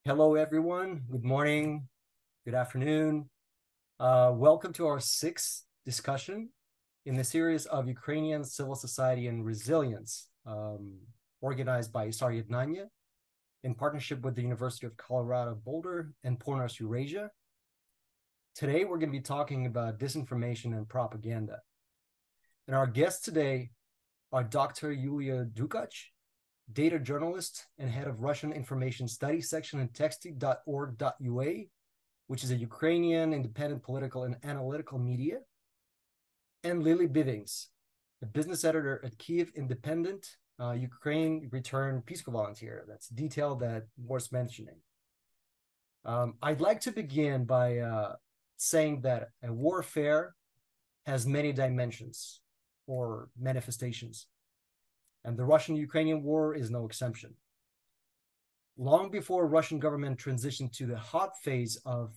Hello, everyone. Good morning. Good afternoon. Welcome to our sixth discussion in the series of Ukrainian civil society and resilience, organized by isar.ednannia in partnership with the University of Colorado Boulder and Pornos Eurasia. Today, we're going to be talking about disinformation and propaganda. And our guests today are Dr. Yulia Dukach, data journalist and head of Russian Information Studies section in texty.org.ua, which is a Ukrainian independent political and analytical media, and Lili Bivings, a business editor at Kyiv Independent, Ukraine returned Peace Corps volunteer. That's detail that worth mentioning. I'd like to begin by saying that a warfare has many dimensions or manifestations. And the Russian-Ukrainian war is no exception. Long before Russian government transitioned to the hot phase of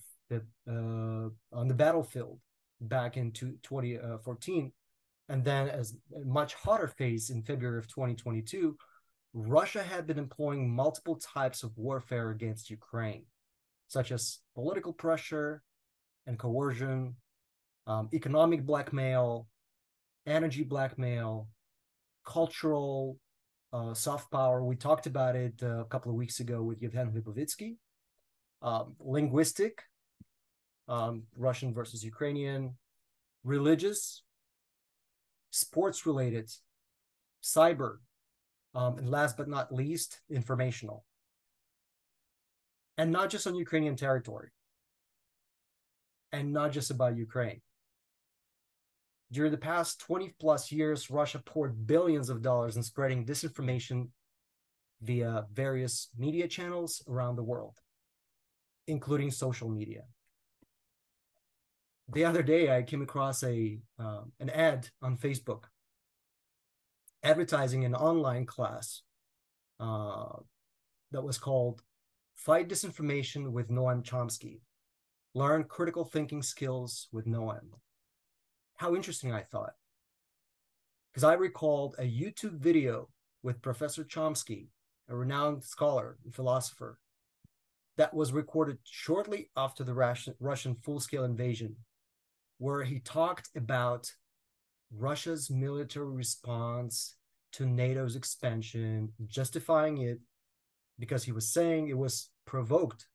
on the battlefield back in 2014, and then as a much hotter phase in February of 2022, Russia had been employing multiple types of warfare against Ukraine, such as political pressure and coercion, economic blackmail, energy blackmail, cultural soft power. We talked about it a couple of weeks ago with Yevhen Lipovitsky. Linguistic, Russian versus Ukrainian, religious, sports-related, cyber, and last but not least, informational. And not just on Ukrainian territory, and not just about Ukraine. During the past 20 plus years, Russia poured billions of dollars in spreading disinformation via various media channels around the world, including social media. The other day, I came across an ad on Facebook advertising an online class that was called Fight Disinformation with Noam Chomsky, Learn Critical Thinking Skills with Noam. How interesting, I thought, because I recalled a YouTube video with Professor Chomsky, a renowned scholar and philosopher, that was recorded shortly after the Russian full-scale invasion, where he talked about Russia's military response to NATO's expansion, justifying it because he was saying it was provoked.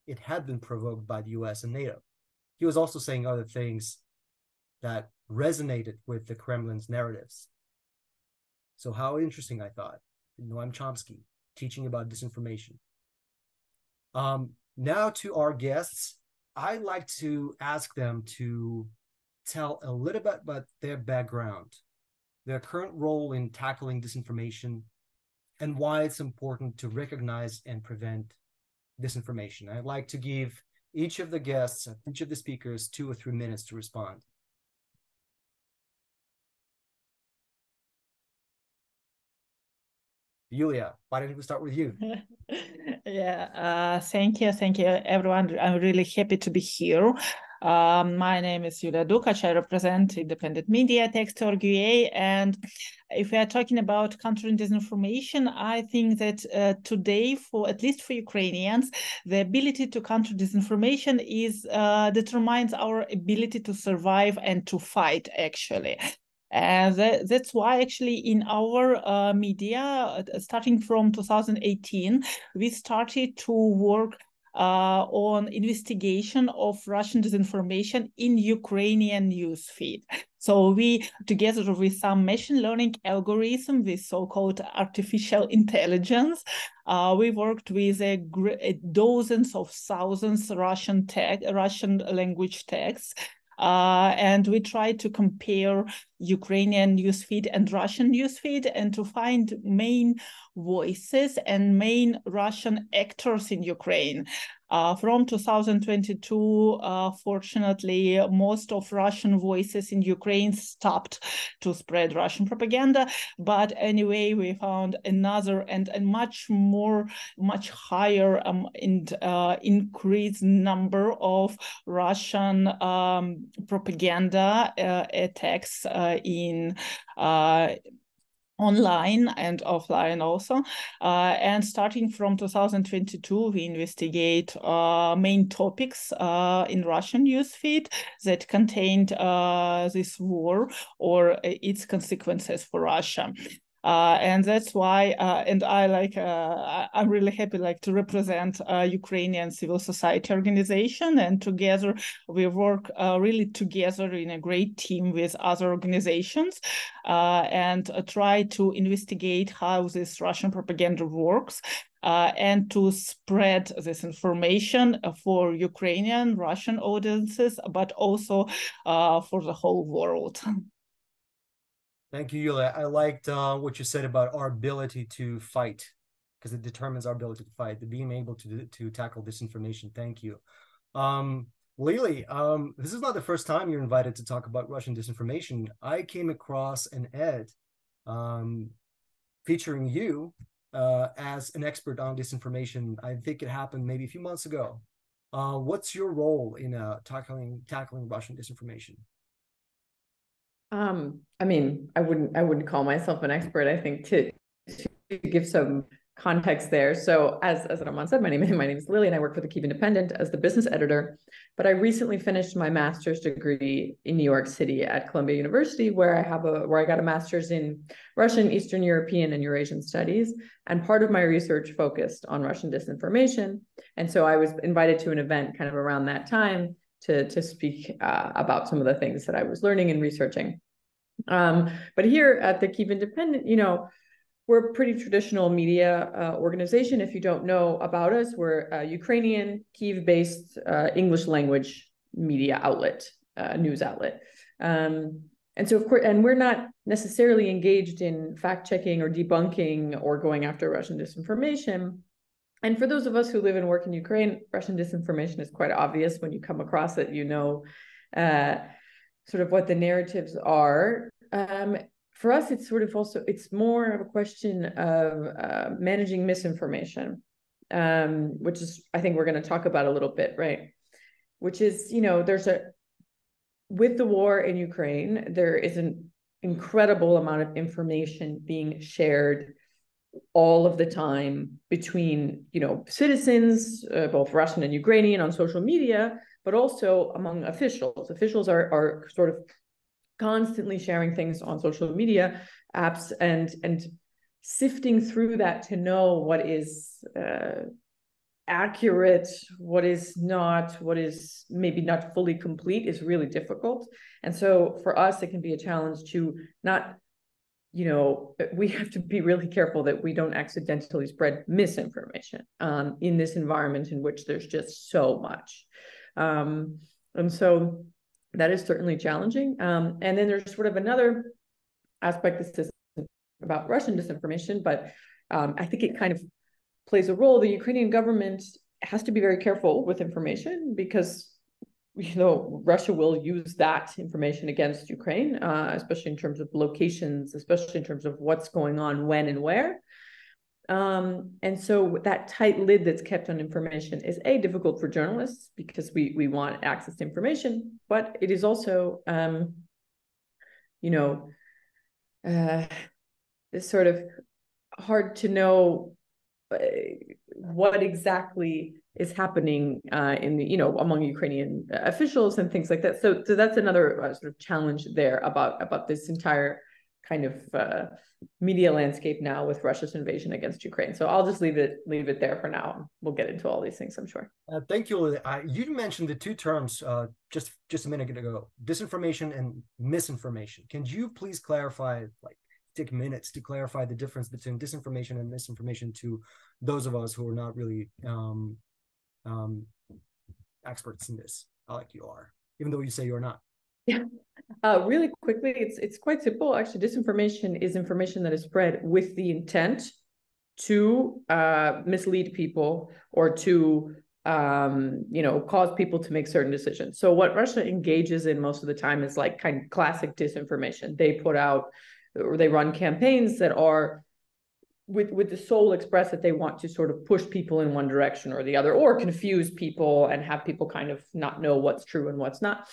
It had been provoked by the US and NATO. He was also saying other things that resonated with the Kremlin's narratives. So how interesting, I thought, Noam Chomsky teaching about disinformation. Now to our guests, I'd like to ask them to tell a little bit about their background, their current role in tackling disinformation, and why it's important to recognize and prevent disinformation. I'd like to give each of the guests, each of the speakers, 2 or 3 minutes to respond. Yulia, why don't we start with you? Thank you, everyone. I'm really happy to be here. My name is Yulia Dukach. I represent independent media, Text.org.ua, and if we are talking about countering disinformation, I think that today, for at least for Ukrainians, the ability to counter disinformation is determines our ability to survive and to fight, actually. And that's why actually in our media, starting from 2018, we started to work on investigation of Russian disinformation in Ukrainian newsfeed. So we, together with some machine learning algorithm, with so-called artificial intelligence, we worked with dozens of thousands Russian language texts. And we tried to compare Ukrainian newsfeed and Russian newsfeed and to find main voices and main Russian actors in Ukraine. From 2022, fortunately, most of Russian voices in Ukraine stopped to spread Russian propaganda. But anyway, we found another and a much higher and increased number of Russian propaganda attacks in online and offline also. And starting from 2022, we investigate main topics in Russian newsfeed that contained this war or its consequences for Russia. And that's why, and I'm really happy to represent Ukrainian civil society organization, and together we work really together in a great team with other organizations and try to investigate how this Russian propaganda works and to spread this information for Ukrainian, Russian audiences, but also for the whole world. Thank you, Yulia. I liked what you said about our ability to fight, because it determines our ability to fight, the being able to tackle disinformation. Thank you. Lili, this is not the first time you're invited to talk about Russian disinformation. I came across an ad featuring you as an expert on disinformation. I think it happened maybe a few months ago. What's your role in tackling Russian disinformation? I mean, I wouldn't call myself an expert. I think to give some context there. So as Roman said, my name is Lili, and I work for the Kyiv Independent as the business editor. But I recently finished my master's degree in New York City at Columbia University, where I got a master's in Russian, Eastern European, and Eurasian studies. And part of my research focused on Russian disinformation. And so I was invited to an event kind of around that time to speak about some of the things that I was learning and researching. But here at the Kyiv Independent, we're a pretty traditional media organization. If you don't know about us, we're a Ukrainian, Kyiv-based English language media outlet, news outlet. And so, of course, and we're not necessarily engaged in fact-checking or debunking or going after Russian disinformation. And for those of us who live and work in Ukraine, Russian disinformation is quite obvious. When you come across it, sort of what the narratives are. For us, it's more of a question of managing misinformation, which is, I think we're going to talk about a little bit, right? Which is, with the war in Ukraine, there is an incredible amount of information being shared all of the time between, citizens, both Russian and Ukrainian, on social media, but also among officials. Officials are sort of constantly sharing things on social media apps and sifting through that to know what is accurate, what is not, what is maybe not fully complete is really difficult. And so for us, it can be a challenge to not, we have to be really careful that we don't accidentally spread misinformation in this environment in which there's just so much. And so that is certainly challenging. And then there's sort of another aspect that's just about Russian disinformation, but I think it kind of plays a role. The Ukrainian government has to be very careful with information because, Russia will use that information against Ukraine, especially in terms of locations, especially in terms of what's going on, when and where. And so that tight lid that's kept on information is difficult for journalists because we want access to information, but it is also, it's sort of hard to know what exactly is happening in the, among Ukrainian officials and things like that. So that's another sort of challenge there about this entire kind of media landscape now with Russia's invasion against Ukraine. So I'll just leave it there for now. We'll get into all these things, I'm sure. Thank you. You mentioned the two terms just a minute ago, disinformation and misinformation. Can you please clarify, take minutes to clarify the difference between disinformation and misinformation to those of us who are not really experts in this, like you are, even though you say you're not? Yeah. Really quickly, it's quite simple. Actually, disinformation is information that is spread with the intent to mislead people or to cause people to make certain decisions. So what Russia engages in most of the time is kind of classic disinformation. They put out or they run campaigns that are with the sole express that they want to sort of push people in one direction or the other, or confuse people and have people kind of not know what's true and what's not.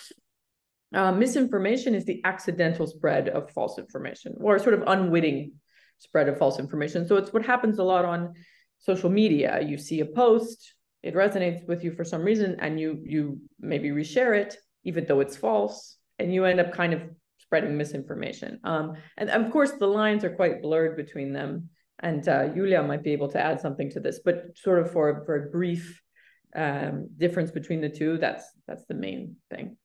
Misinformation is the accidental spread of false information or sort of unwitting spread of false information. So it's what happens a lot on social media. You see a post, it resonates with you for some reason, and you maybe reshare it, even though it's false, and you end up kind of spreading misinformation. And of course, the lines are quite blurred between them. And Yulia might be able to add something to this, but sort of for a brief difference between the two, that's the main thing.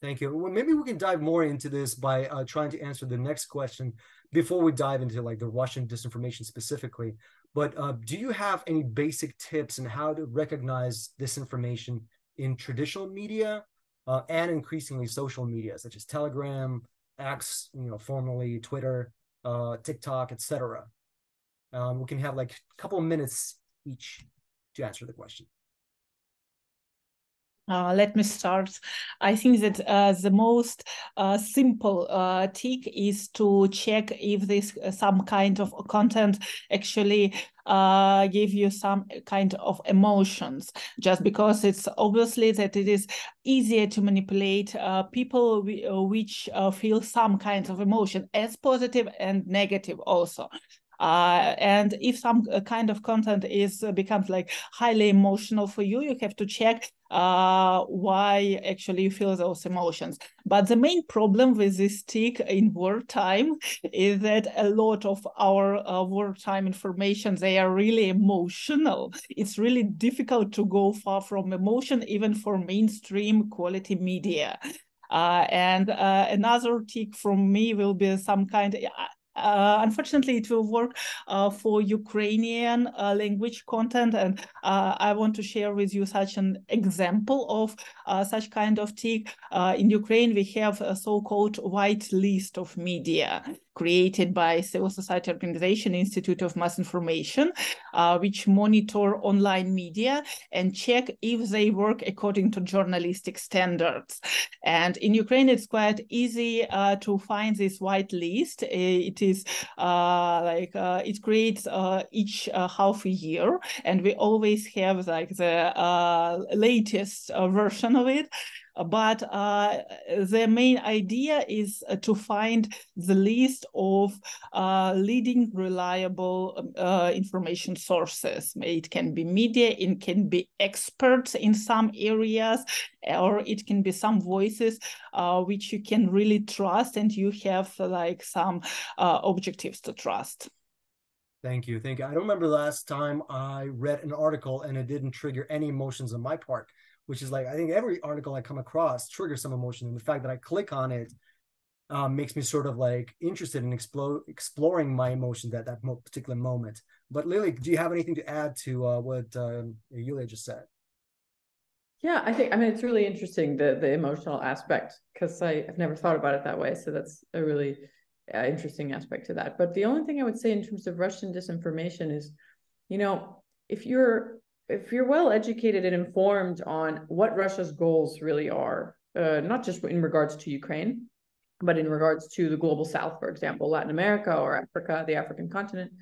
Thank you. Well, maybe we can dive more into this by trying to answer the next question before we dive into like the Russian disinformation specifically. But do you have any basic tips on how to recognize disinformation in traditional media and increasingly social media, such as Telegram, X, formerly Twitter, TikTok, etc.? We can have like a couple of minutes each to answer the question. Let me start. I think that the most simple trick is to check if this some kind of content actually give you some kind of emotions, just because it's obviously that it is easier to manipulate people which feel some kinds of emotion, as positive and negative also. And if some kind of content becomes like highly emotional for you, you have to check why actually you feel those emotions. But the main problem with this tick in wartime is that a lot of our wartime information, they are really emotional. It's really difficult to go far from emotion, even for mainstream quality media. And another tick from me will be some kind of, unfortunately, it will work for Ukrainian language content, and I want to share with you such an example of such kind of tick. In Ukraine, we have a so-called white list of media created by civil society organization Institute of Mass Information, which monitor online media and check if they work according to journalistic standards. And in Ukraine, it's quite easy to find this white list. It is it creates each half a year, and we always have like the latest version of it. But the main idea is to find the list of leading reliable information sources. It can be media, it can be experts in some areas, or it can be some voices which you can really trust, and you have like some objectives to trust. Thank you. Thank you. I don't remember the last time I read an article and it didn't trigger any emotions on my part, which is like, I think every article I come across triggers some emotion. And the fact that I click on it makes me sort of like interested in exploring my emotions at that particular moment. But Lili, do you have anything to add to what Yulia just said? Yeah, I mean, it's really interesting, the emotional aspect, because I've never thought about it that way. So that's a really interesting aspect to that. But the only thing I would say in terms of Russian disinformation is, if you're well educated and informed on what Russia's goals really are, not just in regards to Ukraine, but in regards to the global South, for example, Latin America or Africa, the African continent,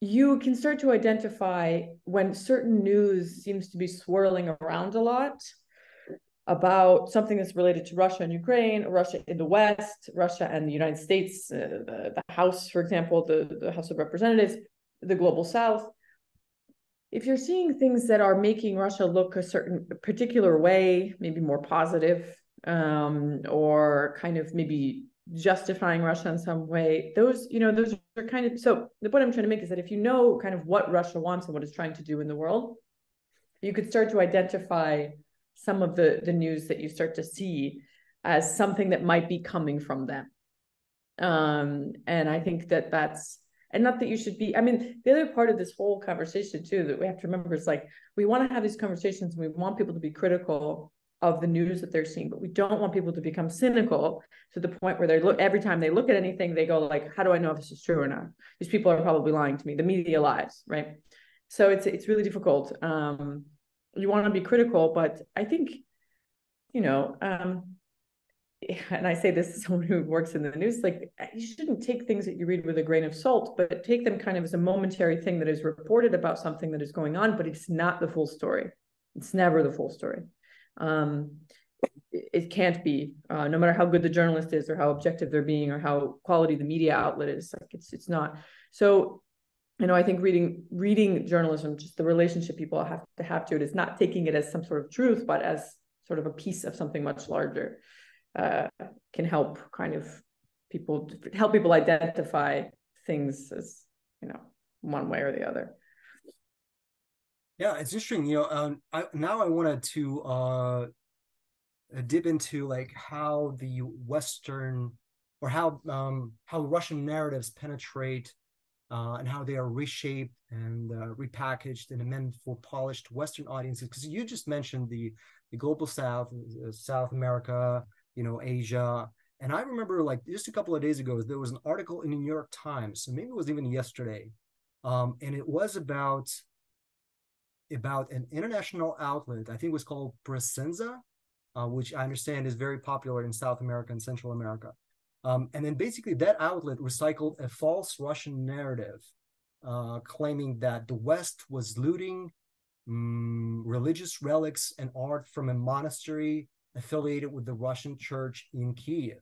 you can start to identify when certain news seems to be swirling around a lot about something that's related to Russia and Ukraine, Russia in the West, Russia and the United States, the House, for example, the House of Representatives, the global South. If you're seeing things that are making Russia look a certain particular way, maybe more positive, or kind of maybe justifying Russia in some way, those are kind of, so the point I'm trying to make is that if you know kind of what Russia wants and what it's trying to do in the world, you could start to identify some of the news that you start to see as something that might be coming from them. And I think that's, and not that you should be, I mean, the other part of this whole conversation too, that we have to remember is like, we want to have these conversations and we want people to be critical of the news that they're seeing, but we don't want people to become cynical to the point where every time they look at anything, they go like, how do I know if this is true or not? These people are probably lying to me. The media lies, right? So it's really difficult. You want to be critical, but I think, and I say this as someone who works in the news, like, you shouldn't take things that you read with a grain of salt, but take them kind of as a momentary thing that is reported about something that is going on, but it's not the full story. It's never the full story. it can't be, no matter how good the journalist is or how objective they're being or how quality the media outlet is. Like it's not. So, I think reading journalism, just the relationship people have to it, is not taking it as some sort of truth, but as sort of a piece of something much larger, can help people identify things as, one way or the other. Yeah, it's interesting. Now I wanted to dip into like how the Western, or how Russian narratives penetrate, and how they are reshaped and repackaged and amended for polished Western audiences. Because you just mentioned the global South, South America, Asia. And I remember, like, just a couple of days ago, there was an article in the New York Times, so maybe it was even yesterday, and it was about an international outlet. I think it was called Presenza, which I understand is very popular in South America and Central America. And then basically that outlet recycled a false Russian narrative, claiming that the West was looting religious relics and art from a monastery affiliated with the Russian church in Kyiv.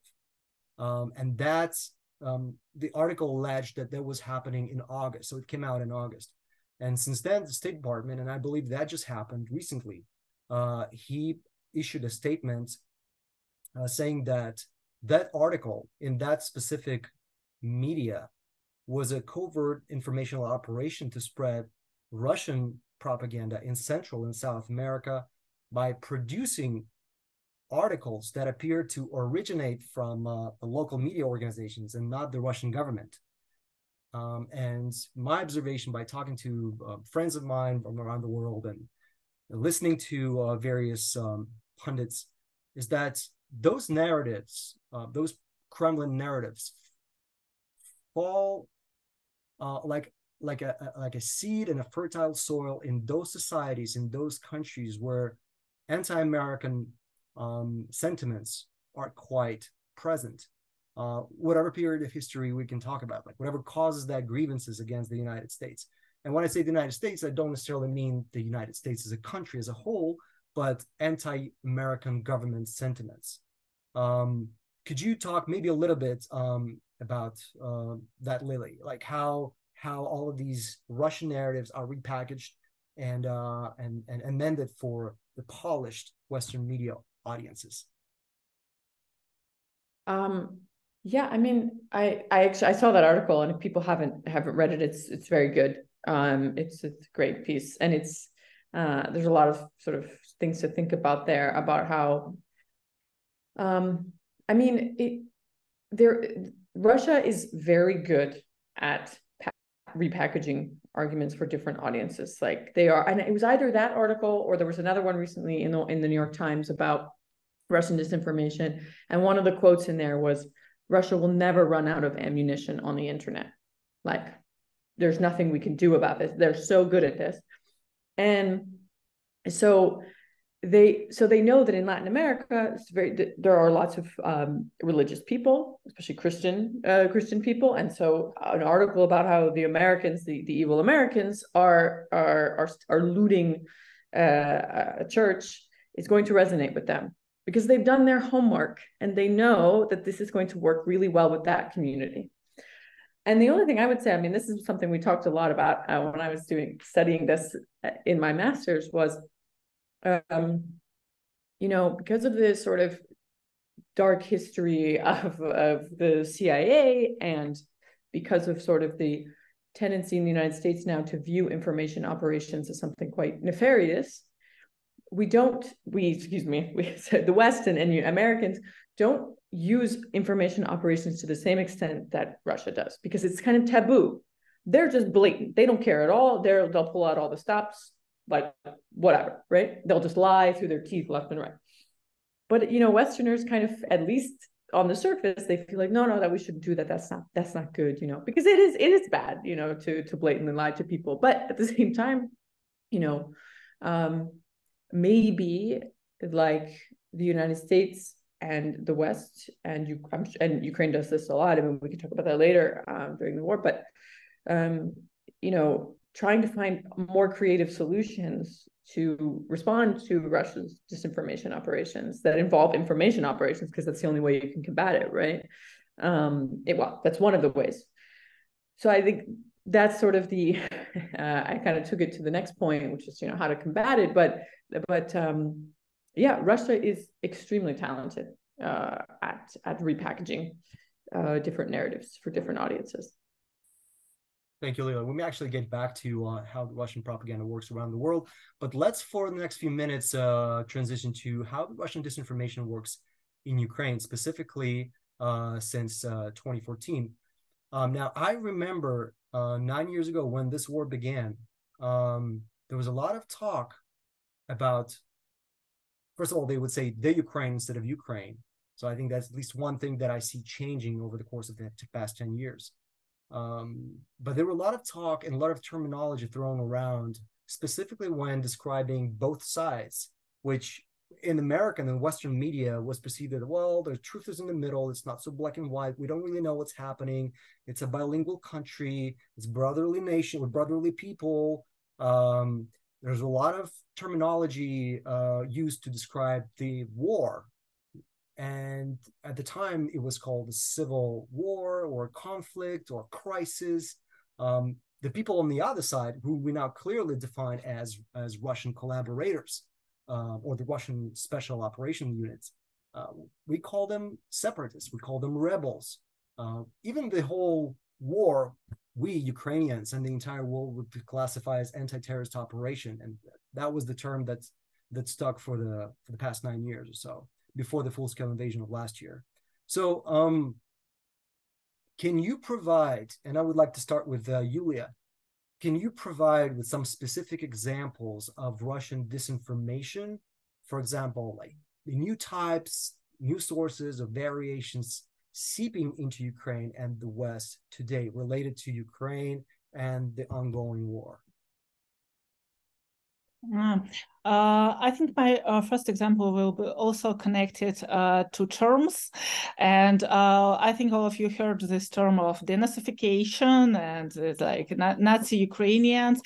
And that's, the article alleged that was happening in August. So it came out in August. And since then, the State Department, and I believe that just happened recently, he issued a statement saying that article in that specific media was a covert informational operation to spread Russian propaganda in Central and South America by producing articles that appear to originate from the local media organizations and not the Russian government. And my observation, by talking to friends of mine from around the world and listening to various pundits, is that those narratives, those Kremlin narratives, fall like a seed in a fertile soil in those societies, in those countries where anti-American sentiments are quite present. Whatever period of history we can talk about, like whatever causes that grievances against the United States. And when I say the United States, I don't necessarily mean the United States as a country as a whole, but anti-American government sentiments. Could you talk maybe a little bit about that, Lili? Like how all of these Russian narratives are repackaged and amended for the polished Western media audiences? Yeah, I mean, I actually saw that article, and if people haven't read it, it's very good. It's a great piece, and it's there's a lot of sort of things to think about there about how, I mean, Russia is very good at repackaging arguments for different audiences. Like they are, and it was either that article or there was another one recently in the New York Times about Russian disinformation, and one of the quotes in there was, "Russia will never run out of ammunition on the internet. Like, there's nothing we can do about this. They're so good at this." And so they know that in Latin America, there are lots of religious people, especially Christian people. And so an article about how the Americans, the evil Americans, are looting a church is going to resonate with them, because they've done their homework and they know that this is going to work really well with that community. And the only thing I would say, I mean, this is something we talked a lot about when I was studying this in my master's, was, because of this sort of dark history of the CIA, and because of sort of the tendency in the United States now to view information operations as something quite nefarious, the West and Americans don't use information operations to the same extent that Russia does, because it's kind of taboo. They're just blatant. They don't care at all. They'll pull out all the stops, like whatever, right? They'll just lie through their teeth left and right. But, Westerners kind of, at least on the surface, they feel like, no, that we shouldn't do that. That's not good, because it is bad, to blatantly lie to people. But at the same time, maybe like the United States and the West and Ukraine does this a lot. I mean, we can talk about that later during the war, but trying to find more creative solutions to respond to Russia's disinformation operations that involve information operations, because that's the only way you can combat it, right? Well, that's one of the ways. So I think that's sort of the, I kind of took it to the next point, which is, how to combat it. But yeah, Russia is extremely talented at repackaging different narratives for different audiences. Thank you, Lili. We may actually get back to how the Russian propaganda works around the world, but let's, for the next few minutes, transition to how the Russian disinformation works in Ukraine, specifically since 2014. Now, I remember 9 years ago when this war began, there was a lot of talk about, first of all, they would say the Ukraine instead of Ukraine. So I think that's at least one thing that I see changing over the course of the past 10 years. But there were a lot of talk and a lot of terminology thrown around, specifically when describing both sides, which in American and Western media was perceived that, well, the truth is in the middle. It's not so black and white. We don't really know what's happening. It's a bilingual country. It's a brotherly nation with brotherly people. There's a lot of terminology used to describe the war. And at the time, it was called a civil war or conflict or crisis. The people on the other side, who we now clearly define as Russian collaborators or the Russian special operation units, we call them separatists. We call them rebels. Even the whole war, we Ukrainians and the entire world would classify as anti-terrorist operation, and that was the term that stuck for the past 9 years or so, before the full-scale invasion of last year. So can you provide, and I would like to start with Yulia, can you provide with some specific examples of Russian disinformation? For example, like the new types, new sources of variations seeping into Ukraine and the West today related to Ukraine and the ongoing war? I think my first example will be also connected to terms, and I think all of you heard this term of denazification, and it's like Nazi Ukrainians.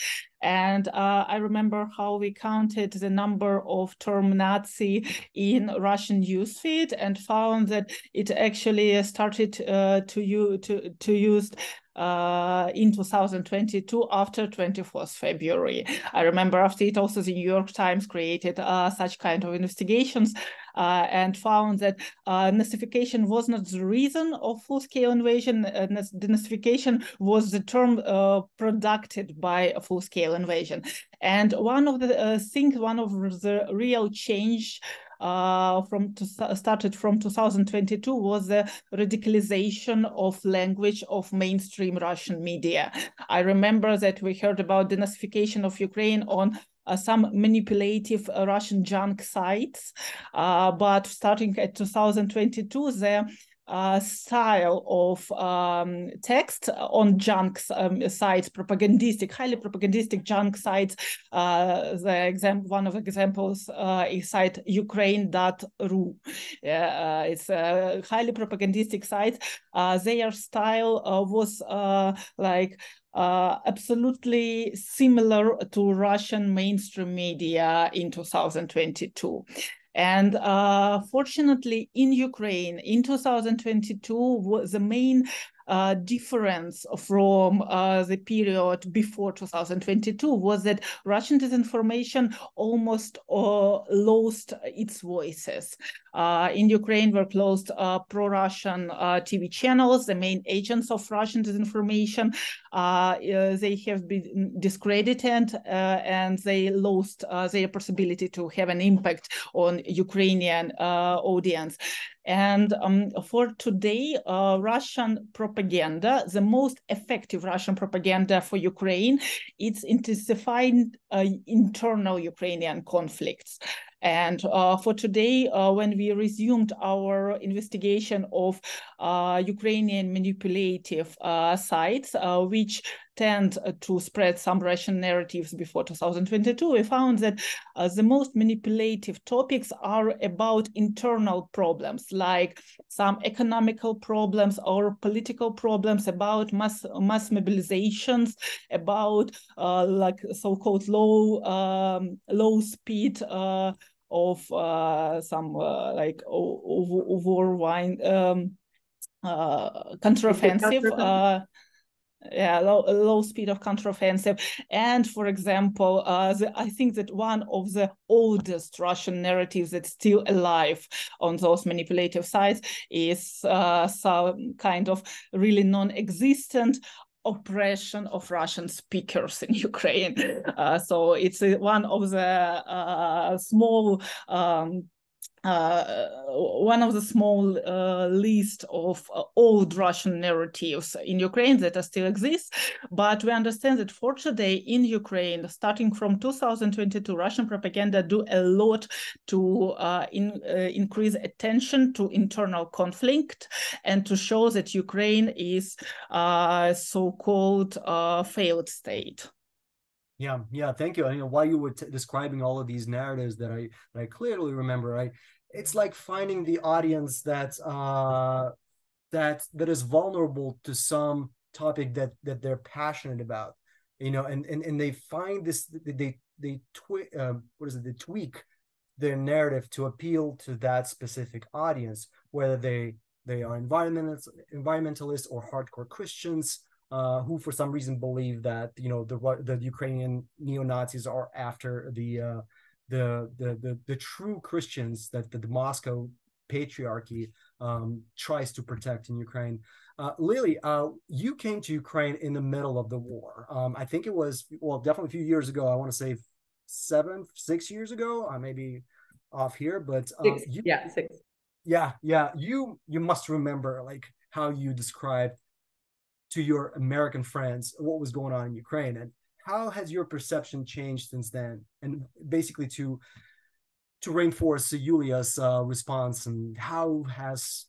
And I remember how we counted the number of term Nazi in Russian newsfeed and found that it actually started to use in 2022 after 24th February. I remember after it also the New York Times created such kind of investigations and found that Nazification was not the reason of full-scale invasion. Denazification was the term produced by a full-scale invasion. And one of the things, one of the real change started from 2022 was the radicalization of language of mainstream Russian media. I remember that we heard about denazification of Ukraine on some manipulative Russian junk sites, but starting at 2022, the style of text on junk sites, highly propagandistic junk sites. One of the examples is site Ukraine.ru. It's a highly propagandistic site. Their style was absolutely similar to Russian mainstream media in 2022. And fortunately, in Ukraine, in 2022, the main difference from the period before 2022 was that Russian disinformation almost lost its voices. In Ukraine were closed pro-Russian TV channels, the main agents of Russian disinformation. They have been discredited and they lost their possibility to have an impact on Ukrainian audience. And for today, Russian propaganda, the most effective Russian propaganda for Ukraine, it's intensifying internal Ukrainian conflicts. And for today, when we resumed our investigation of Ukrainian manipulative sites, which tend to spread some Russian narratives before 2022, we found that the most manipulative topics are about internal problems, like some economical problems or political problems, about mass mobilizations, about like so-called low speed of some like overwine counteroffensive. Low speed of counteroffensive. And for example, I think that one of the oldest Russian narratives that's still alive on those manipulative sites is some kind of really non-existent oppression of Russian speakers in Ukraine. So it's one of the small list of old Russian narratives in Ukraine that are still exist. But we understand that for today in Ukraine, starting from 2022, Russian propaganda do a lot to increase attention to internal conflict and to show that Ukraine is so-called failed state. Yeah, thank you. While you were describing all of these narratives that I clearly remember, it's like finding the audience that is vulnerable to some topic that they're passionate about, and they find this, they tweak their narrative to appeal to that specific audience, whether they are environmentalists or hardcore Christians, who for some reason believe that the Ukrainian neo-Nazis are after the true Christians that the Moscow patriarchy tries to protect in Ukraine. Lili, you came to Ukraine in the middle of the war. I think it was, definitely a few years ago. I want to say 6 years ago. I may be off here, but 6. Yeah. You must remember like how you described to your American friends what was going on in Ukraine, and how has your perception changed since then? And basically to reinforce Yulia's response, and how has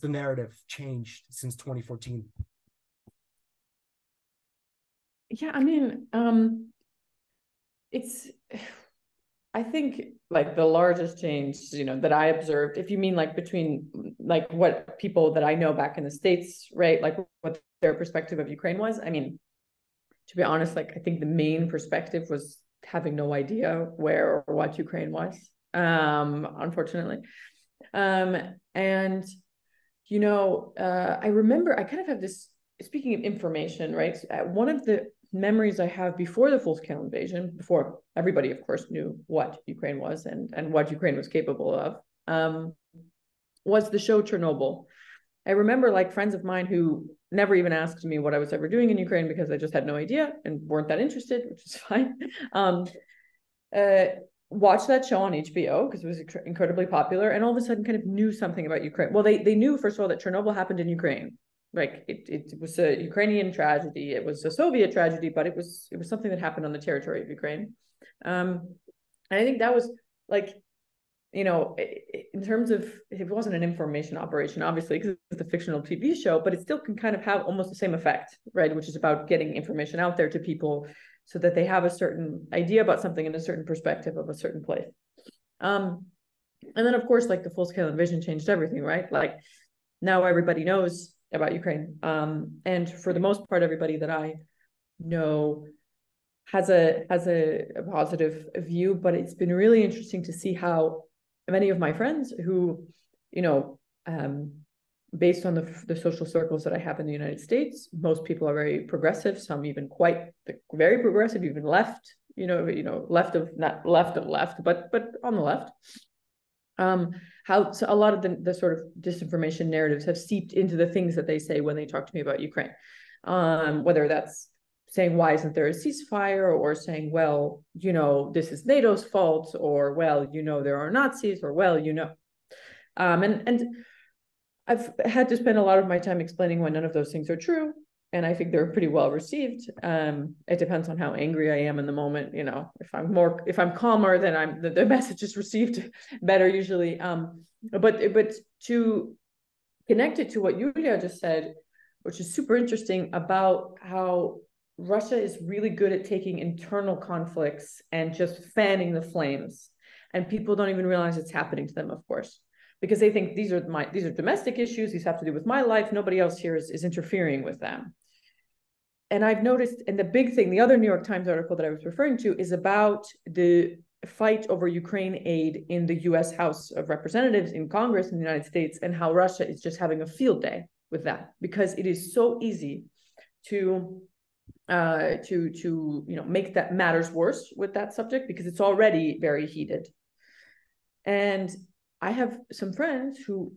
the narrative changed since 2014? Yeah, I think like the largest change, that I observed, if you mean like between like what people that I know back in the States, right, like what their perspective of Ukraine was, to be honest, like I think the main perspective was having no idea where or what Ukraine was, unfortunately. I remember I kind of have this, speaking of information, right, one of the memories I have before the full-scale invasion, before everybody, of course, knew what Ukraine was and what Ukraine was capable of, was the show Chernobyl. I remember like friends of mine who never even asked me what I was ever doing in Ukraine because I just had no idea and weren't that interested, which is fine. Watched that show on HBO because it was incredibly popular, and all of a sudden kind of knew something about Ukraine. Well, they knew, first of all, that Chernobyl happened in Ukraine. Like it was a Ukrainian tragedy. It was a Soviet tragedy, but it was something that happened on the territory of Ukraine. And I think that was like, in terms of, it wasn't an information operation, obviously, because it's a fictional TV show, but it still can kind of have almost the same effect, right? Which is about getting information out there to people so that they have a certain idea about something and a certain perspective of a certain place. And then, of course, like the full-scale invasion changed everything, right? Like now everybody knows about Ukraine. And for the most part, everybody that I know has a positive view, but it's been really interesting to see how many of my friends who, based on the social circles that I have in the United States, most people are very progressive, some even quite very progressive, even left, left of, not left of left, but on the left. How so a lot of the sort of disinformation narratives have seeped into the things that they say when they talk to me about Ukraine, whether that's saying, why isn't there a ceasefire, or saying, well, this is NATO's fault, or, well, there are Nazis, or, well, and I've had to spend a lot of my time explaining why none of those things are true. And I think they're pretty well received. It depends on how angry I am in the moment. If I'm calmer, then the message is received better usually. But to connect it to what Yulia just said, which is super interesting, about how Russia is really good at taking internal conflicts and just fanning the flames. And people don't even realize it's happening to them, of course, because they think these are domestic issues. These have to do with my life. Nobody else here is interfering with them. And I've noticed, and the big thing, the other New York Times article that I was referring to is about the fight over Ukraine aid in the US House of Representatives, in Congress in the United States, and how Russia is just having a field day with that, because it is so easy to make that matters worse with that subject, because it's already very heated. And I have some friends who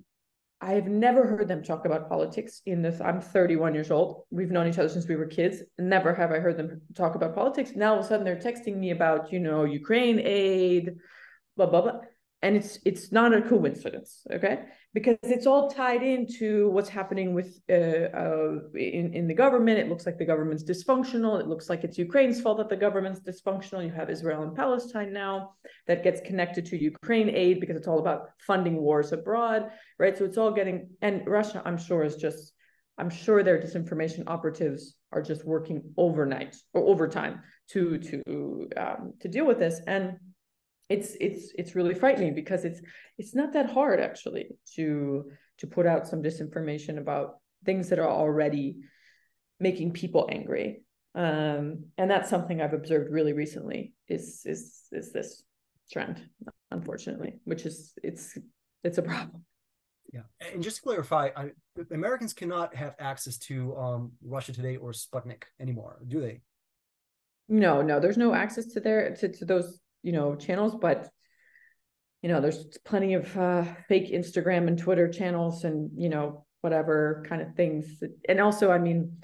I have never heard them talk about politics in this. I'm 31 years old. We've known each other since we were kids. Never have I heard them talk about politics. Now all of a sudden they're texting me about, Ukraine aid, blah, blah, blah. And it's not a coincidence, okay? Because it's all tied into what's happening with in the government. It looks like the government's dysfunctional. It looks like it's Ukraine's fault that the government's dysfunctional. You have Israel and Palestine now that gets connected to Ukraine aid because it's all about funding wars abroad, right? So it's all getting, and Russia, I'm sure their disinformation operatives are just working overnight or overtime to deal with this. And it's really frightening, because it's not that hard actually to put out some disinformation about things that are already making people angry, and that's something I've observed really recently is this trend, unfortunately, which is it's a problem. Yeah, and just to clarify, Americans cannot have access to Russia Today or Sputnik anymore, do they? No, there's no access to those channels, but there's plenty of fake Instagram and Twitter channels and whatever kind of things. And also, I mean,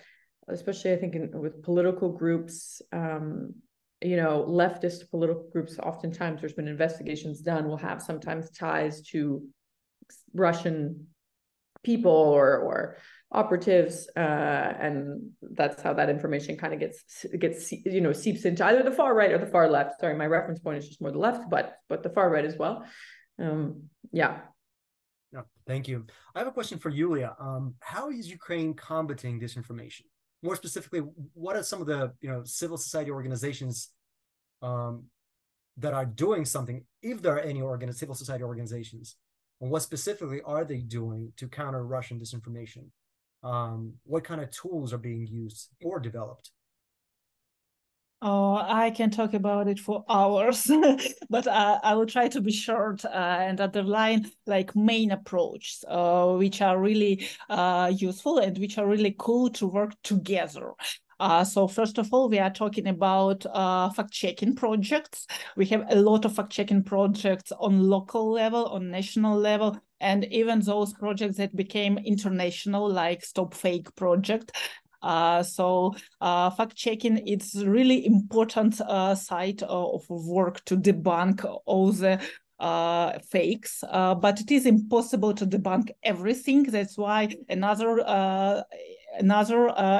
especially I think with political groups, leftist political groups, oftentimes there's been investigations done, will have sometimes ties to Russian people or operatives, and that's how that information kind of gets seeps into either the far right or the far left. Sorry, my reference point is just more the left, but the far right as well. Yeah. No, thank you. I have a question for Yulia. How is Ukraine combating disinformation? More specifically, what are some of the civil society organizations that are doing something, if there are any civil society organizations, and what specifically are they doing to counter Russian disinformation? What kind of tools are being used or developed? I can talk about it for hours, but I will try to be short and underline main approaches, which are really useful and which are really cool to work together. So first of all, we are talking about fact-checking projects. We have a lot of fact-checking projects on local level, on national level, and even those projects that became international, like Stop Fake project. So fact-checking is really important side of work to debunk all the fakes, but it is impossible to debunk everything. That's why another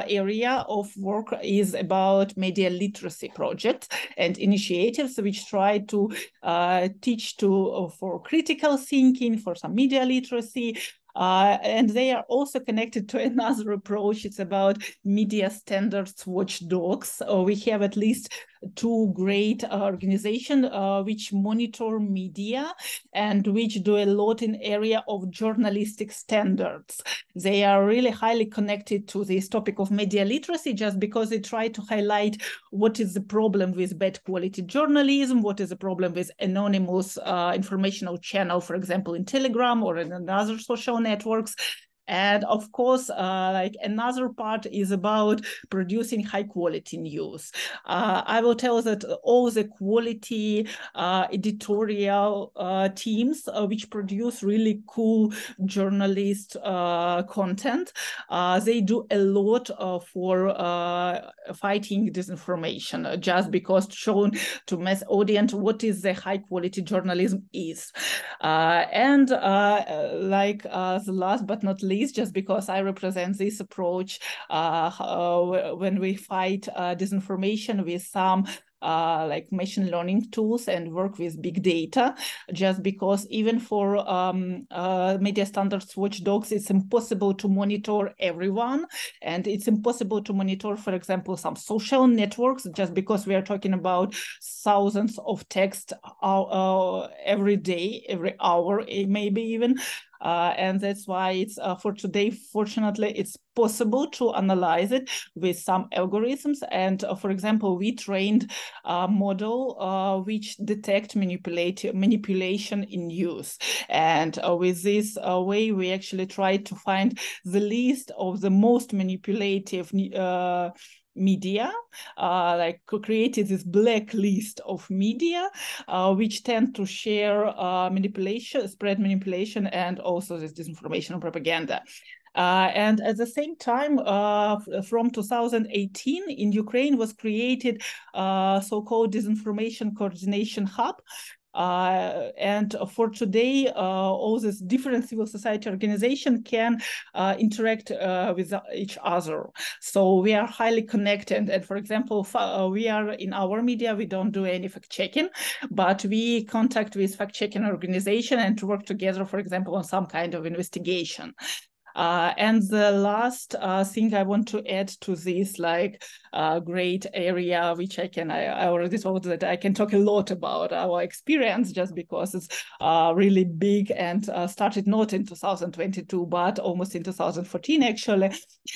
area of work is about media literacy projects and initiatives which try to teach for critical thinking, for some media literacy. And they are also connected to another approach. It's about media standards watchdogs. We have at least two great organizations which monitor media and which do a lot in area of journalistic standards. They are really highly connected to this topic of media literacy, just because they try to highlight what is the problem with bad quality journalism, what is the problem with anonymous informational channel, for example, in Telegram or in another social networks. And of course, another part is about producing high quality news. I will tell that all the quality editorial teams which produce really cool journalist content, they do a lot for fighting disinformation, just because shown to mass audience what is the high quality journalism is. And the last but not least, just because I represent this approach when we fight disinformation with some like machine learning tools and work with big data, just because even for media standards watchdogs, it's impossible to monitor everyone, and it's impossible to monitor, for example, some social networks, just because we are talking about thousands of texts every day, every hour, maybe even. And that's why it's for today, fortunately, it's possible to analyze it with some algorithms. And for example, we trained a model which detect manipulation in news. And with this way, we actually tried to find the list of the most manipulative media, like created this blacklist of media, which tend to share manipulation, spread manipulation, and also this disinformation and propaganda. And at the same time, from 2018, in Ukraine was created so-called Disinformation Coordination Hub. And for today, all these different civil society organizations can interact with each other. So we are highly connected. And for example, we are in our media, we don't do any fact-checking, but we contact with fact-checking organization and work together, for example, on some kind of investigation. And the last thing I want to add to this, like great area, which I already told that I can talk a lot about our experience, just because it's really big and started not in 2022, but almost in 2014, actually.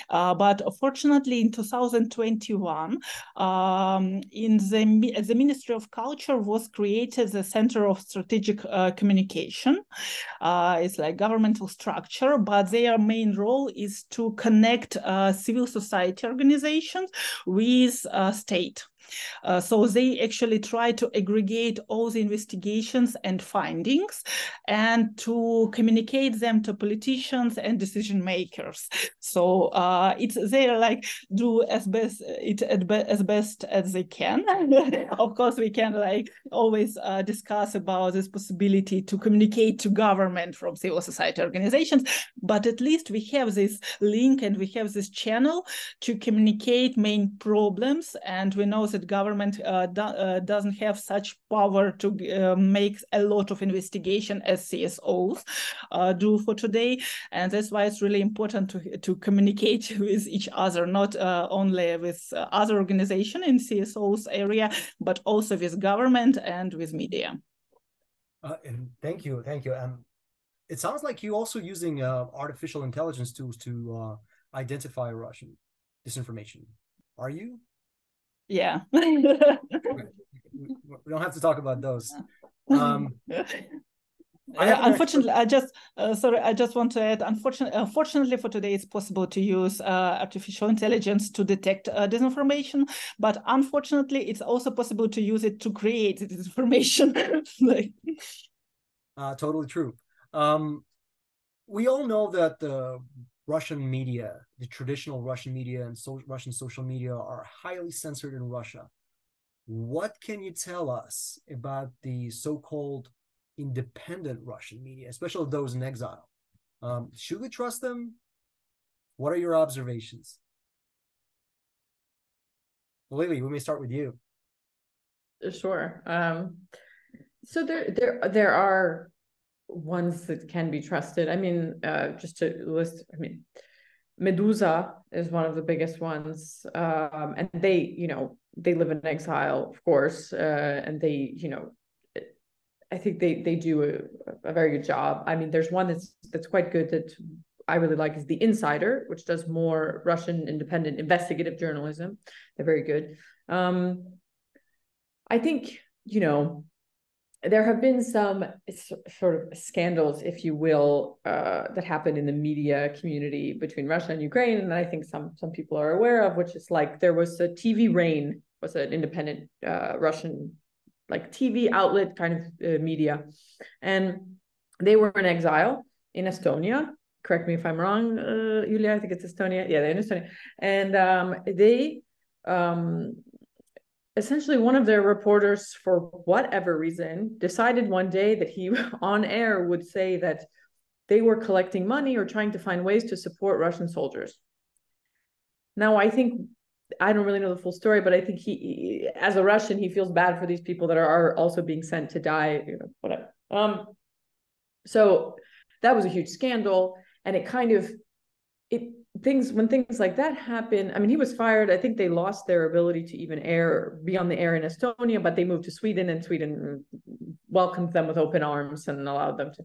But fortunately, in 2021, in the Ministry of Culture was created the Center of Strategic Communication. It's like governmental structure, but their main role is to connect civil society organizations with state. So they actually try to aggregate all the investigations and findings and to communicate them to politicians and decision makers. So they like do as best as they can. Of course, we can like always discuss about this possibility to communicate to government from civil society organizations, but at least we have this link and we have this channel to communicate main problems, and we know that government doesn't have such power to make a lot of investigation as CSOs do for today, and that's why it's really important to communicate with each other, not only with other organizations in CSOs area, but also with government and with media. And thank you. It sounds like you're also using artificial intelligence tools to identify Russian disinformation. Are you? Yeah. We don't have to talk about those. Unfortunately, I just want to add, unfortunately for today, it's possible to use artificial intelligence to detect disinformation, but unfortunately, it's also possible to use it to create disinformation. Totally true. We all know that the Russian media, the traditional Russian media and Russian social media are highly censored in Russia. What can you tell us about the so-called independent Russian media, especially those in exile? Should we trust them? What are your observations? Lili, we may start with you. Sure. So there are ones that can be trusted. I mean, just to list, I mean, Medusa is one of the biggest ones, and they live in exile, of course, and they, I think they do a very good job. I mean, there's one that's quite good that I really like is The Insider, which does more Russian independent investigative journalism. They're very good. I think, there have been some sort of scandals, if you will, that happened in the media community between Russia and Ukraine, and I think some people are aware of, which is like there was a TV Rain, was an independent Russian like TV outlet kind of media, and they were in exile in Estonia. Correct me if I'm wrong, Yulia. I think it's Estonia. Yeah, they're in Estonia, and they. Essentially, one of their reporters, for whatever reason, decided one day that he on air would say that they were collecting money or trying to find ways to support Russian soldiers. Now, I think I don't really know the full story, but I think he, as a Russian, he feels bad for these people that are also being sent to die, you know, whatever. So that was a huge scandal, and it kind of, when things like that happen, I mean, he was fired. I think they lost their ability to even be on the air in Estonia, but they moved to Sweden, and Sweden welcomed them with open arms and allowed them to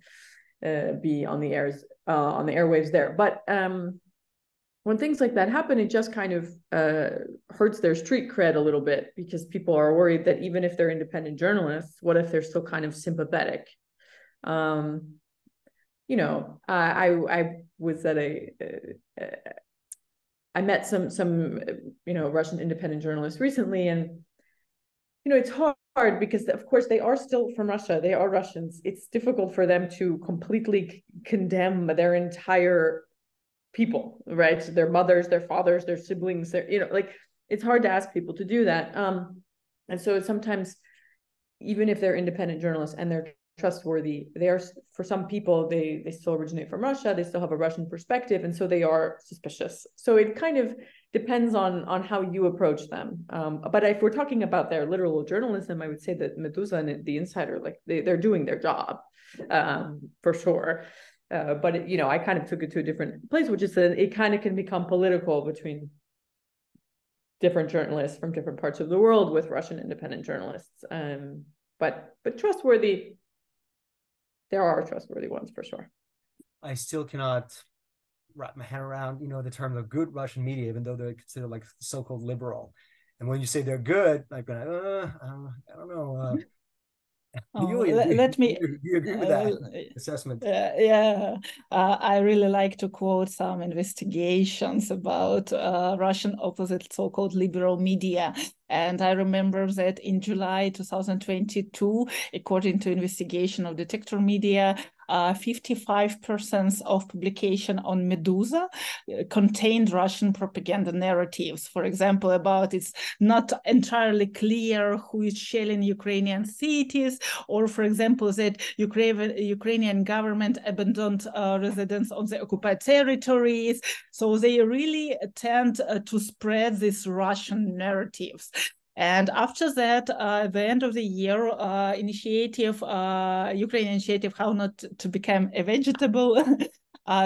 be on the airwaves there. But when things like that happen, it just kind of hurts their street cred a little bit, because people are worried that even if they're independent journalists, what if they're still kind of sympathetic? You know, I was at I met some you know, Russian independent journalists recently, and you know, it's hard because of course they are still from Russia, they are Russians. It's difficult for them to completely condemn their entire people, right? Their mothers, their fathers, their siblings, you know, like, it's hard to ask people to do that. And so sometimes, even if they're independent journalists and they're trustworthy, they are, for some people, they still originate from Russia, they still have a Russian perspective, and so they are suspicious. So it kind of depends on how you approach them. But if we're talking about their literal journalism, I would say that Meduza and the Insider, like, they're doing their job, for sure. But you know, I kind of took it to a different place, which is that it kind of can become political between different journalists from different parts of the world with Russian independent journalists. But trustworthy, there are trustworthy ones for sure. I still cannot wrap my head around, you know, the term of good Russian media, even though they're considered like so-called liberal. And when you say they're good, like, I don't know. Yulia, do you agree with that assessment? Yeah, I really like to quote some investigations about Russian opposite so-called liberal media. And I remember that in July 2022, according to investigation of Detector Media, 55% of publication on Meduza contained Russian propaganda narratives. For example, about it's not entirely clear who is shelling Ukrainian cities, or for example, that Ukrainian government abandoned residents on the occupied territories. So they really tend to spread these Russian narratives. And after that, at the end of the year, Ukrainian initiative, How Not to Become a Vegetable,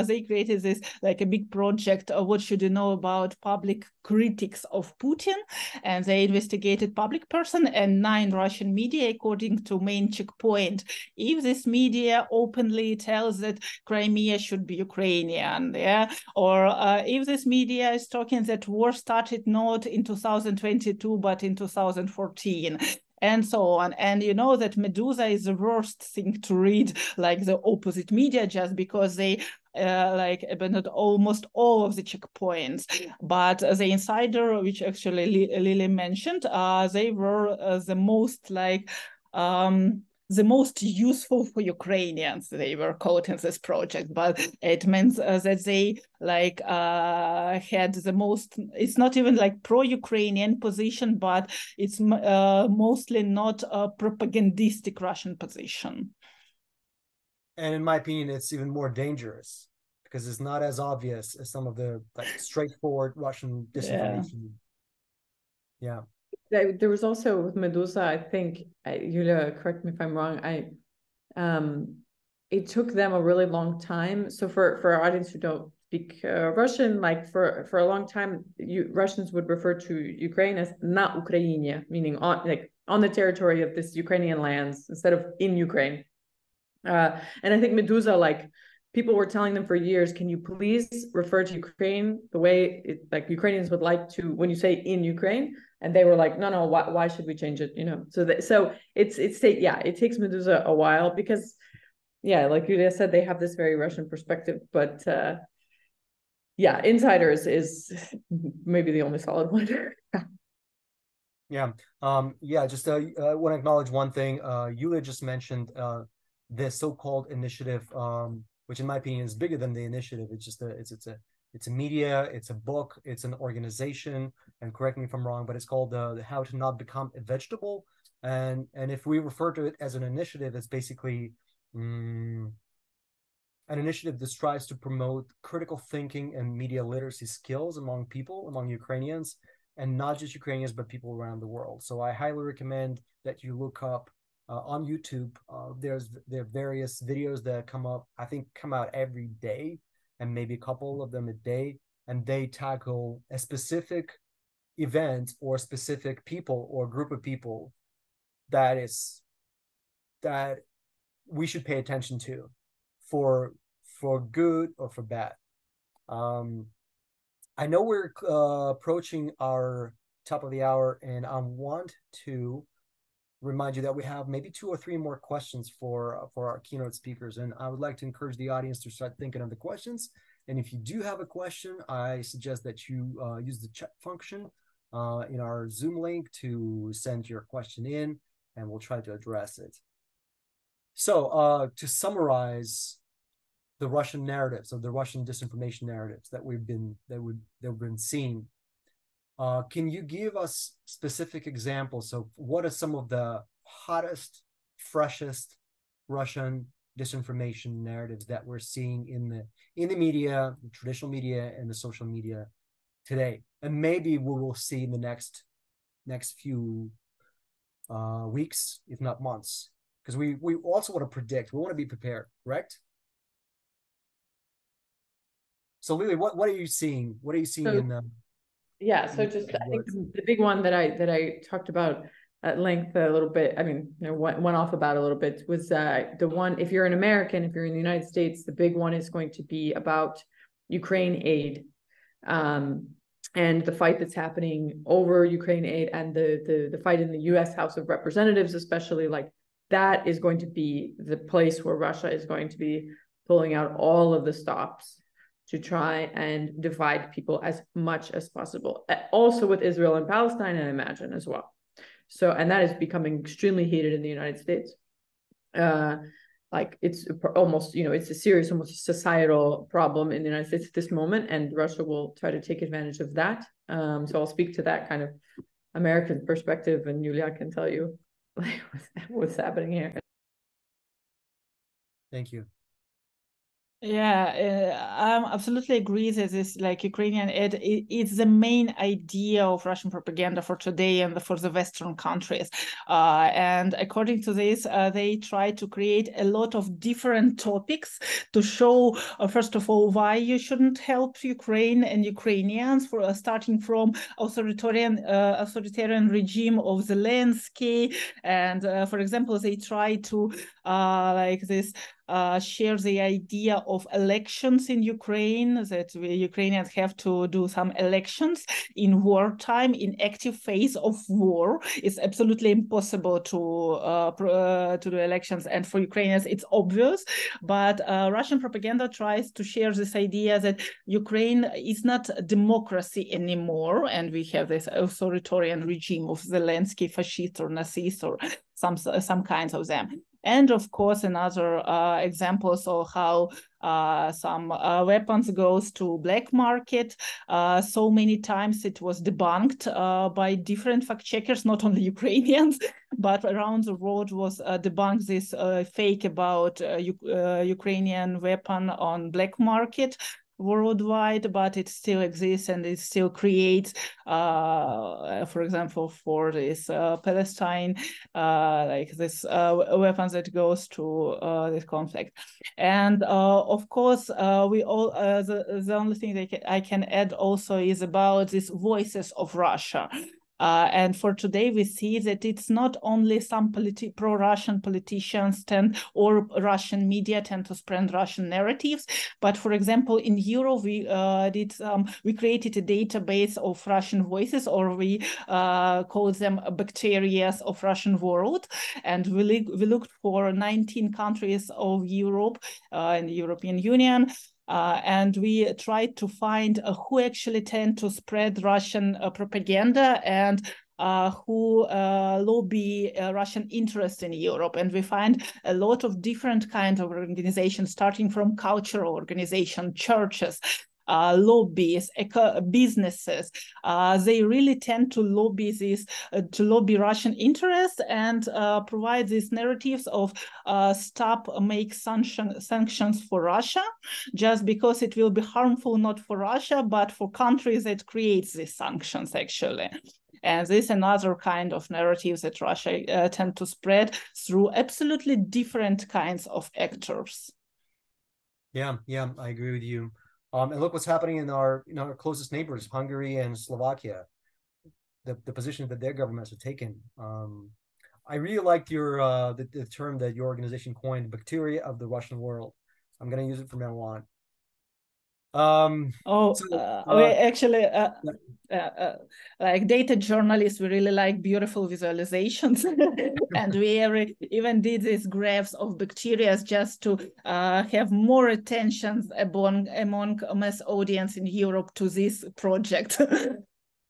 they created this like a big project. What should you know about public critics of Putin? And they investigated public person and 9 Russian media according to main checkpoint. If this media openly tells that Crimea should be Ukrainian, yeah, or if this media is talking that war started not in 2022 but in 2014. And so on. And you know that Meduza is the worst thing to read, like the opposite media, just because they like abandoned almost all of the checkpoints. But the Insider, which actually Lili mentioned, they were the most like the most useful for Ukrainians. They were called in this project, but it means that they like had the most, it's not even like pro-Ukrainian position, but it's mostly not a propagandistic Russian position. And in my opinion, it's even more dangerous because it's not as obvious as some of the like straightforward Russian disinformation. Yeah. There was also with Meduza, I think, Yulia, correct me if I'm wrong, it took them a really long time. So for our audience who don't speak Russian, like for a long time, Russians would refer to Ukraine as na Ukrainie, meaning on the territory of this Ukrainian lands instead of in Ukraine. And I think Meduza, like, people were telling them for years, can you please refer to Ukraine the way like Ukrainians would like to when you say in Ukraine? And they were like, no, why should we change it? You know, so it takes Meduza a while because, yeah, like Yulia said, they have this very Russian perspective, but yeah, Insiders is maybe the only solid one. Yeah. Just I want to acknowledge one thing. Yulia just mentioned this so-called initiative, which in my opinion is bigger than the initiative. It's just it's a media, it's a book, it's an organization, and correct me if I'm wrong, but it's called How to Not Become a Vegetable. And if we refer to it as an initiative, it's basically an initiative that strives to promote critical thinking and media literacy skills among people, among Ukrainians. and not just Ukrainians, but people around the world. So I highly recommend that you look up on YouTube. There are various videos that come out every day, and maybe a couple of them a day, and they tackle a specific event or specific people or group of people that we should pay attention to, for good or for bad. I know we're approaching our top of the hour, and I want to remind you that we have maybe 2 or 3 more questions for our keynote speakers, and I would like to encourage the audience to start thinking of the questions. And if you do have a question, I suggest that you use the chat function in our Zoom link to send your question in, and we'll try to address it. So to summarize the Russian narratives, of the Russian disinformation narratives that we've been seeing, can you give us specific examples of what are some of the hottest, freshest Russian disinformation narratives that we're seeing in the media, the traditional media, and the social media today? And maybe we will see in the next few weeks, if not months, because we also want to predict. We want to be prepared, correct? So Lili, what are you seeing? What are you seeing in the? Yeah, so just I think the big one that I talked about at length a little bit, I mean, went off about a little bit, was the one, if you're an American, if you're in the United States, the big one is going to be about Ukraine aid, and the fight that's happening over Ukraine aid, and the fight in the US House of Representatives, especially, like, that is going to be the place where Russia is going to be pulling out all of the stops to try and divide people as much as possible. Also with Israel and Palestine, I imagine, as well. So, and that is becoming extremely heated in the United States. Like, it's almost, it's a serious, almost societal problem in the United States at this moment, and Russia will try to take advantage of that. So I'll speak to that kind of American perspective, and Yulia can tell you what's happening here. Thank you. Yeah, I absolutely agree that this, like, Ukrainian aid, it's the main idea of Russian propaganda for today and for the Western countries. And according to this, they try to create a lot of different topics to show, first of all, why you shouldn't help Ukraine and Ukrainians, for starting from authoritarian regime of Zelensky. And for example, they try to share the idea of elections in Ukraine, that Ukrainians have to do some elections in wartime, in active phase of war. It's absolutely impossible to do elections, and for Ukrainians it's obvious. But Russian propaganda tries to share this idea that Ukraine is not a democracy anymore, and we have this authoritarian regime of Zelensky, fascist or Nazist, or some kinds of them. And of course, another examples of how some weapons goes to black market. So many times it was debunked by different fact checkers, not only Ukrainians, but around the world was debunked this fake about Ukrainian weapon on black market worldwide, but it still exists, and it still creates, for example, for this Palestine, like this weapons that goes to this conflict. And of course, we all the only thing that I can add also is about these voices of Russia. And for today, we see that it's not only some pro-Russian politicians or Russian media tend to spread Russian narratives, but for example, in Europe, we created a database of Russian voices, or we call them bacteria of Russian world, and we looked for 19 countries of Europe and the European Union. And we tried to find who actually tend to spread Russian propaganda and who lobby Russian interest in Europe. And we find a lot of different kinds of organizations, starting from cultural organizations, churches, lobbies, businesses, they really tend to lobby Russian interests and provide these narratives of make sanctions for Russia, just because it will be harmful not for Russia, but for countries that create these sanctions, actually. And this is another kind of narratives that Russia tend to spread through absolutely different kinds of actors. Yeah, I agree with you. And look what's happening in our closest neighbors, Hungary and Slovakia, the position that their governments have taken. I really liked your the term that your organization coined, bacteria of the Russian world. I'm going to use it from now on. We actually like data journalists, we really like beautiful visualizations and we even did these graphs of bacteria just to have more attention among mass audience in Europe to this project.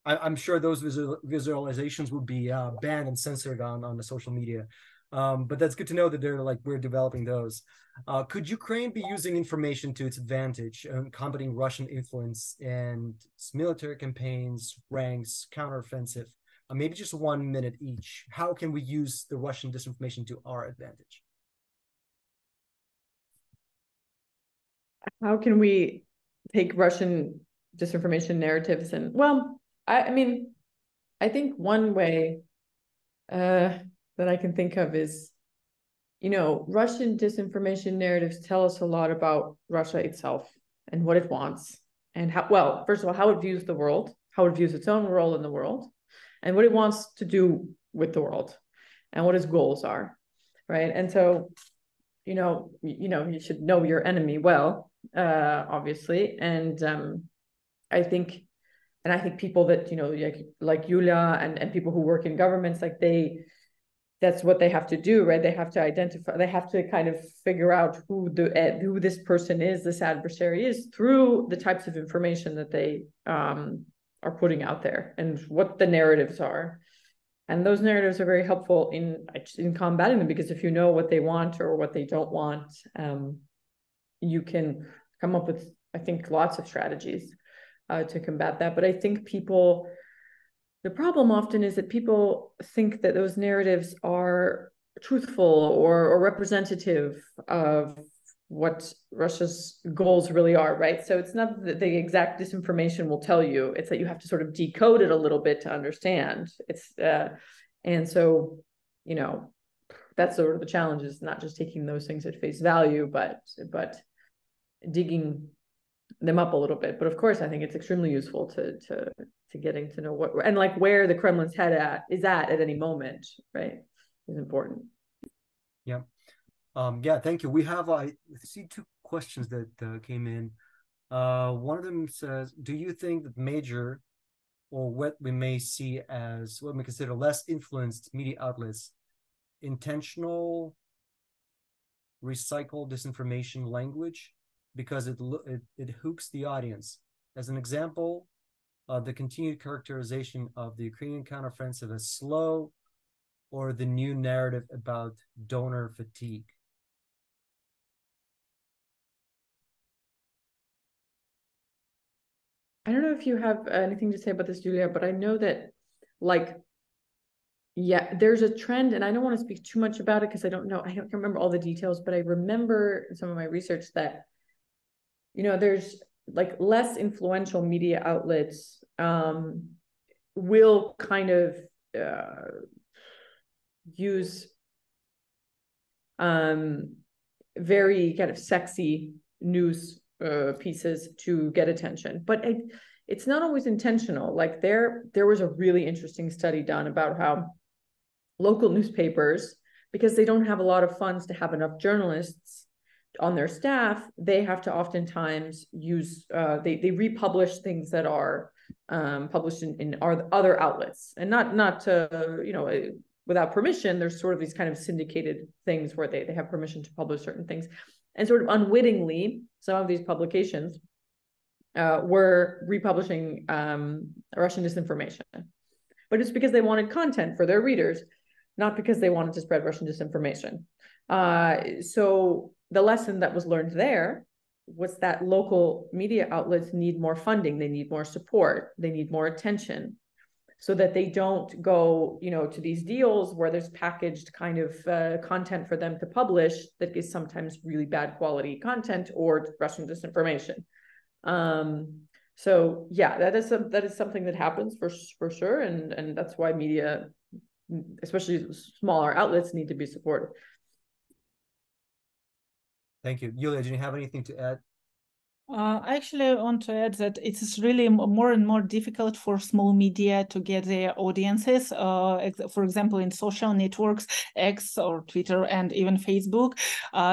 I'm sure those visualizations would be banned and censored on the social media. But that's good to know that we're developing those. Could Ukraine be using information to its advantage in combating Russian influence and military campaigns, ranks, counteroffensive? Maybe just 1 minute each. How can we use the Russian disinformation to our advantage? How can we take Russian disinformation narratives and, well, I mean, I think one way that I can think of is, Russian disinformation narratives tell us a lot about Russia itself and what it wants and how, well, first of all, how it views the world, how it views its own role in the world, and what it wants to do with the world and what its goals are, right? And so, you should know your enemy well, obviously. And I think people that, like Yulia and people who work in governments, that's what they have to do, right? They have to identify, they have to kind of figure out who this person is, this adversary is, through the types of information that they are putting out there and what the narratives are. And those narratives are very helpful in combating them, because if you know what they want or what they don't want, you can come up with, I think, lots of strategies to combat that. But I think the problem often is that people think that those narratives are truthful or representative of what Russia's goals really are, right? So it's not that the exact disinformation will tell you, it's that you have to sort of decode it a little bit to understand. And so, that's sort of the challenge, is not just taking those things at face value, but digging them up a little bit. But of course, I think it's extremely useful to getting to know what, and where the Kremlin's head is at any moment, right, is important. Yeah. Thank you. We have, I see 2 questions that came in. One of them says, do you think that major, or what we may see as what we consider less influenced media outlets, intentional recycle disinformation language because it hooks the audience? As an example, the continued characterization of the Ukrainian counteroffensive as slow, or the new narrative about donor fatigue. I don't know if you have anything to say about this, Julia, but I know that, there's a trend, and I don't want to speak too much about it because I don't remember all the details, but I remember in some of my research that, there's less influential media outlets will kind of use very kind of sexy news pieces to get attention, but it's not always intentional. There was a really interesting study done about how local newspapers, because they don't have a lot of funds to have enough journalists on their staff, they have to oftentimes use they republish things that are published in other outlets, and not to without permission. There's sort of these kind of syndicated things where they have permission to publish certain things, and sort of unwittingly, some of these publications were republishing Russian disinformation, but it's because they wanted content for their readers, not because they wanted to spread Russian disinformation. So the lesson that was learned there what's that local media outlets need more funding, they need more support, they need more attention, so that they don't go, you know, to these deals where there's packaged kind of content for them to publish that is sometimes really bad quality content or Russian disinformation. So yeah, that is something that happens for sure, and that's why media, especially smaller outlets, need to be supported. Thank you. Yulia, do you have anything to add? Actually, I want to add that it is really more and more difficult for small media to get their audiences. For example, in social networks, X or Twitter and even Facebook,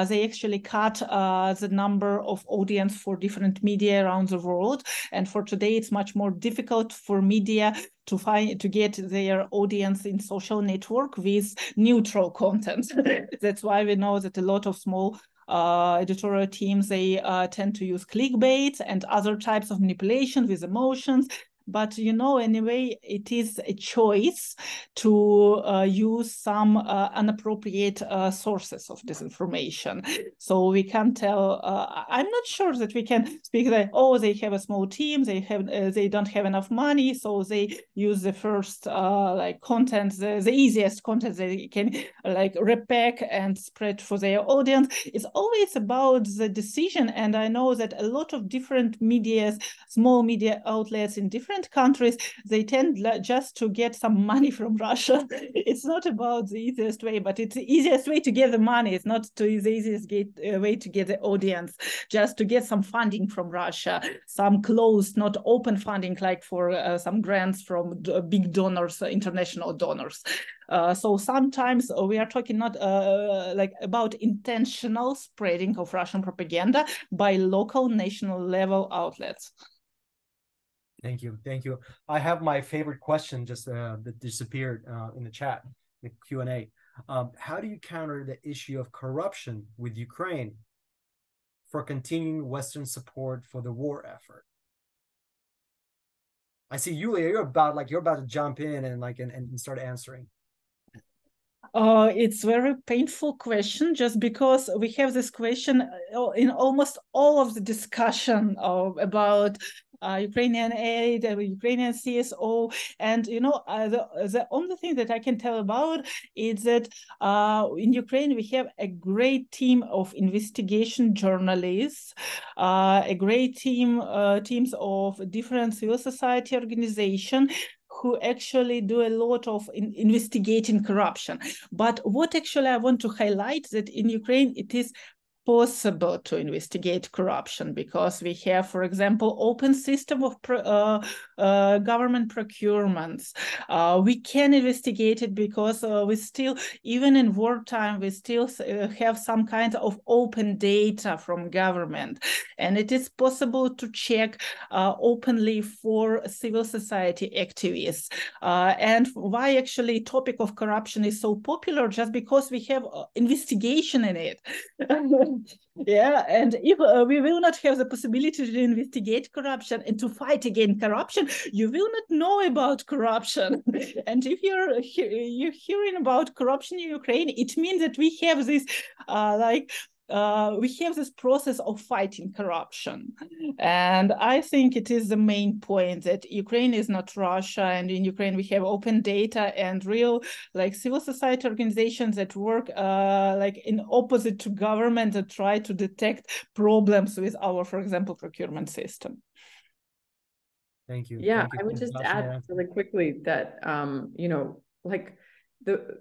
they actually cut the number of audience for different media around the world. And for today, it's much more difficult for media to get their audience in social network with neutral content. That's why we know that a lot of small editorial teams, they tend to use clickbait and other types of manipulation with emotions. But, you know, anyway, it is a choice to use some inappropriate sources of disinformation. So we can tell, I'm not sure that we can speak that, oh, they have a small team, they don't have enough money, so they use the first like content, the easiest content they can like repack and spread for their audience. It's always about the decision. And I know that a lot of different medias, small media outlets in different countries, they tend just to get some money from Russia. It's not about the easiest way, but it's the easiest way to get the money. It's not the easiest way to get the audience, just to get some funding from Russia, some closed, not open funding, like for some grants from big donors, international donors. So sometimes we are talking not like about intentional spreading of Russian propaganda by local, national level outlets. Thank you. Thank you. I have my favorite question just that disappeared in the chat, the Q&A. How do you counter the issue of corruption with Ukraine for continuing Western support for the war effort? I see Yulia, you're about to jump in and start answering. It's very painful question, just because we have this question in almost all of the discussion about Ukrainian aid, Ukrainian CSO, and you know, the only thing that I can tell about is that in Ukraine we have a great team of investigation journalists, a great teams of different civil society organizations who actually do a lot of investigating corruption. But what actually I want to highlight that in Ukraine it is possible to investigate corruption, because we have, for example, open system of government procurements. We can investigate it because we still, even in wartime, we still have some kind of open data from government. And it is possible to check openly for civil society activists. And why actually topic of corruption is so popular? Just because we have investigation in it. Yeah, and if we will not have the possibility to investigate corruption and to fight against corruption, you will not know about corruption. And if you're hearing about corruption in Ukraine, it means that we have this we have this process of fighting corruption. And I think it is the main point that Ukraine is not Russia, and in Ukraine we have open data and real civil society organizations that work in opposite to government that try to detect problems with our, for example, procurement system. Thank you. Yeah, Thank you. I would just add really quickly that, you know,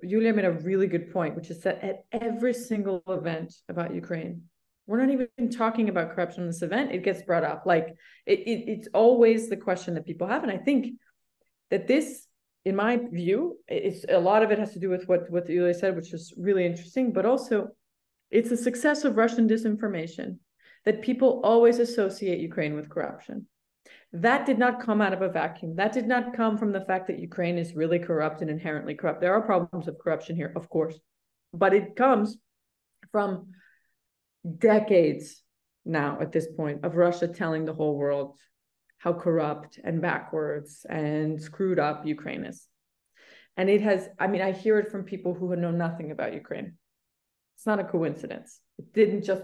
Yulia made a really good point, which is that at every single event about Ukraine, we're not even talking about corruption in this event. It gets brought up. It's always the question that people have. And I think that this, in my view, it's a lot of it has to do with what Yulia said, which is really interesting, but also it's the success of Russian disinformation that people always associate Ukraine with corruption. That did not come out of a vacuum. That did not come from the fact that Ukraine is really corrupt and inherently corrupt. There are problems of corruption here, of course, but it comes from decades now at this point of Russia telling the whole world how corrupt and backwards and screwed up Ukraine is. And it has, I mean, I hear it from people who know nothing about Ukraine. It's not a coincidence. It didn't just,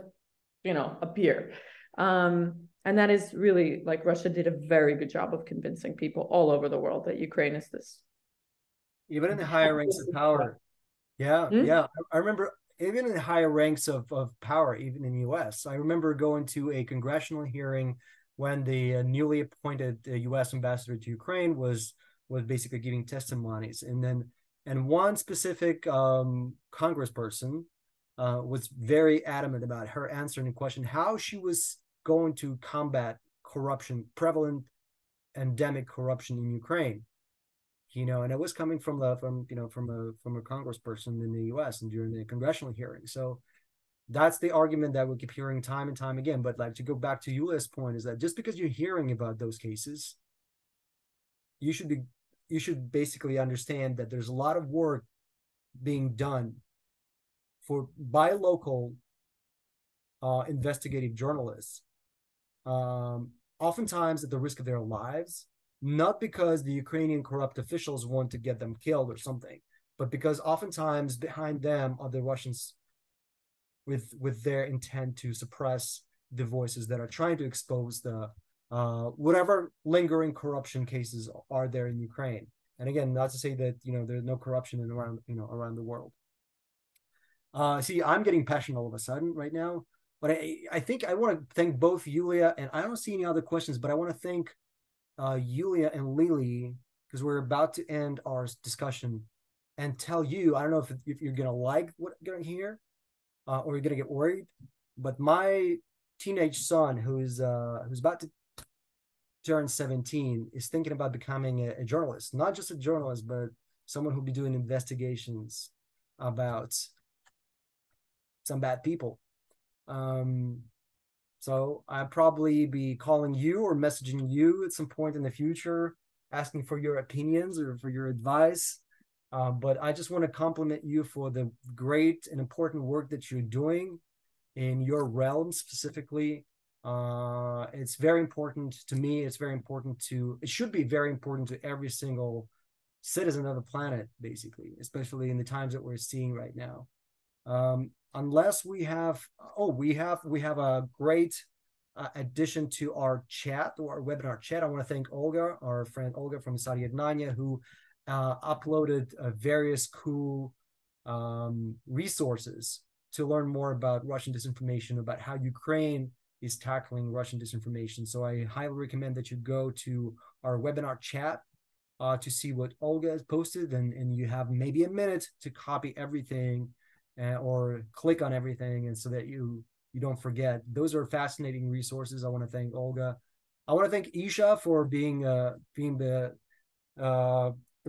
appear. And that is really, like, Russia did a very good job of convincing people all over the world that Ukraine is this. Even in the higher ranks of power. Yeah, yeah. I remember even in the higher ranks of power, even in the US. I remember going to a congressional hearing when the newly appointed US ambassador to Ukraine was basically giving testimonies. And one specific congressperson was very adamant about her answering the question how she was going to combat corruption, prevalent endemic corruption in Ukraine. You know, and it was coming from a congressperson in the US and during the congressional hearing. So that's the argument that we keep hearing time and time again. But like, to go back to Yulia's point, is that just because you're hearing about those cases, you should basically understand that there's a lot of work being done by local investigative journalists, oftentimes at the risk of their lives, not because the Ukrainian corrupt officials want to get them killed or something, but because oftentimes behind them are the Russians with their intent to suppress the voices that are trying to expose the whatever lingering corruption cases are there in Ukraine. And again, not to say that, you know, there's no corruption around the world. See, I'm getting passionate all of a sudden right now, but I think I want to thank both Yulia, and I don't see any other questions, but I want to thank Yulia and Lili, because we're about to end our discussion, and tell you, I don't know if you're going to like what you're going to hear or you're going to get worried, but my teenage son, who's about to turn 17, is thinking about becoming a journalist, not just a journalist, but someone who'll be doing investigations about some bad people. So I'll probably be calling you or messaging you at some point in the future, asking for your opinions or for your advice. But I just want to compliment you for the great and important work that you're doing in your realm specifically. It's very important to me. It's very important it should be very important to every single citizen of the planet, basically, especially in the times that we're seeing right now. Unless we have a great addition to our chat, or our webinar chat. I want to thank Olga, our friend Olga from isar.ednannia, who uploaded various cool resources to learn more about Russian disinformation, about how Ukraine is tackling Russian disinformation. So I highly recommend that you go to our webinar chat to see what Olga has posted, and you have maybe a minute to copy everything or click on everything, and so that you don't forget. Those are fascinating resources. I want to thank Olga. I want to thank Isha for being the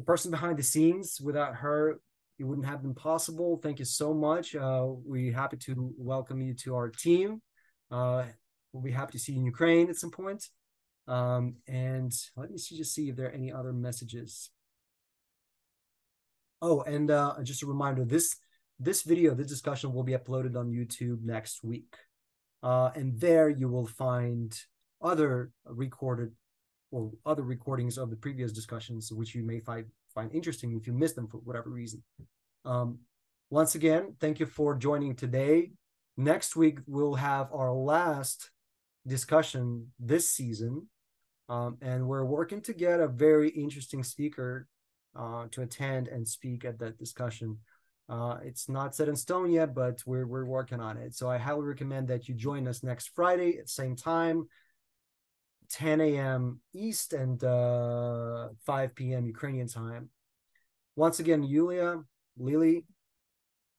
person behind the scenes. Without her, it wouldn't have been possible. Thank you so much. We're happy to welcome you to our team. We'll be happy to see you in Ukraine at some point. And let me just see if there are any other messages. Oh, and just a reminder, this video, this discussion will be uploaded on YouTube next week. And there you will find other recordings of the previous discussions, which you may find interesting if you missed them for whatever reason. Once again, thank you for joining today. Next week, we'll have our last discussion this season. And we're working to get a very interesting speaker to attend and speak at that discussion. It's not set in stone yet, but we're working on it. So I highly recommend that you join us next Friday at the same time, 10 a.m. East and 5 p.m. Ukrainian time. Once again, Yulia, Lili,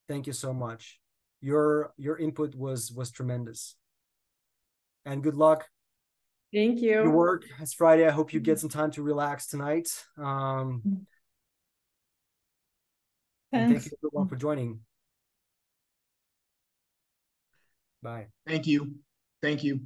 thank you so much. Your input was tremendous. And good luck. Thank you. Your work. It's Friday. I hope you get some time to relax tonight. And thank you everyone for joining. Bye. Thank you. Thank you.